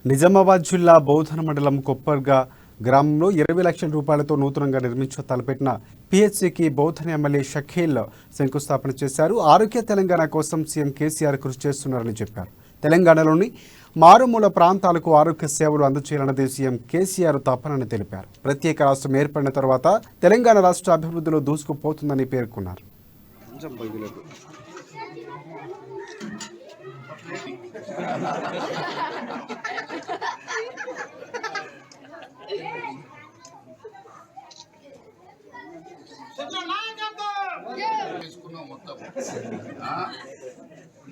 నిజామాబాద్ జిల్లా బౌద్ధన మండలం కొప్పర్గా గ్రామంలో 20 లక్షల రూపాయలతో నూతనంగా తలపెట్టిన పిహెచ్సికి బౌద్ధన ఎమ్మెల్యే షకీల్ శంకుస్థాపన చేశారు. ఆరోగ్య తెలంగాణ కోసం సీఎం కేసీఆర్ కృషి చేస్తున్నారని చెప్పారు. తెలంగాణలోని మారుమూల ప్రాంతాలకు ఆరోగ్య సేవలు అందజేయాలన్నది సీఎం కేసీఆర్ తపనని తెలిపారు. ప్రత్యేక రాష్ట్రం ఏర్పడిన తర్వాత తెలంగాణ రాష్ట్ర అభివృద్ధిలో దూసుకుపోతుందని పేర్కొన్నారు.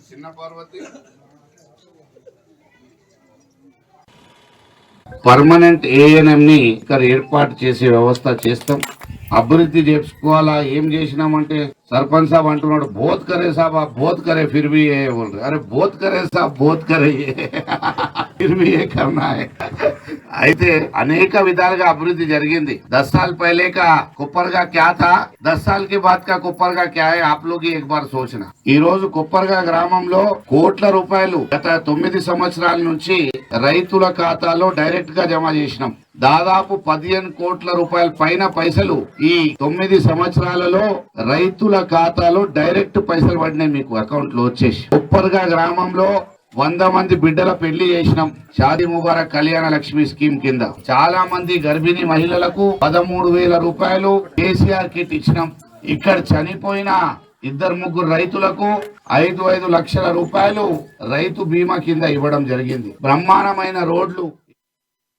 చిన్న పార్వతి పర్మనెంట్ ఏఎన్ఎం ని ఇక్కడ ఏర్పాటు చేసే వ్యవస్థ చేస్తాం. అభివృద్ధి చేసుకోవాలా ఏం చేసినామంటే सरपंच साहब अंటున్నాడు बहुत करे साहब आप बहुत करे फिर भी ये बोल रहे अरे बहुत करे साहब बहुत करे ये फिर भी ये करना है అయితే అనేక విధాలుగా అభివృద్ధి జరిగింది. 10 साल पहले का కుప్పర్గా क्या था 10 साल के बाद का కుప్పర్గా क्या है आप लोग एक बार सोचना. ఈ రోజు కుప్పర్గా గ్రామంలో కోట్ల రూపాయలు గత 9 సంవత్సరాల నుంచి రైతుల ఖాతాలో డైరెక్ట్ గా జమ చేసినాం. దాదాపు 15 కోట్ల రూపాయల పైన పైసలు ఈ 9 సంవత్సరాలలో రైతుల ఖాతాలో డైరెక్ట్ పైసలు పడినాయి మీకు అకౌంట్ లో వచ్చేసి. కుప్పర్గా గ్రామంలో 100 మంది బిడ్డల పెళ్లి చేసినాం. షాదీ ముబారక్ కళ్యాణ లక్ష్మి స్కీమ్ కింద చాలా మంది గర్భిణీ మహిళలకు 13,000 రూపాయలు కేసీఆర్ కిట్ ఇచ్చినాం. ఇక్కడ చనిపోయిన 2-3 రైతులకు 5 లక్షల రూపాయలు రైతు బీమా కింద ఇవ్వడం జరిగింది. బ్రహ్మాండమైన రోడ్లు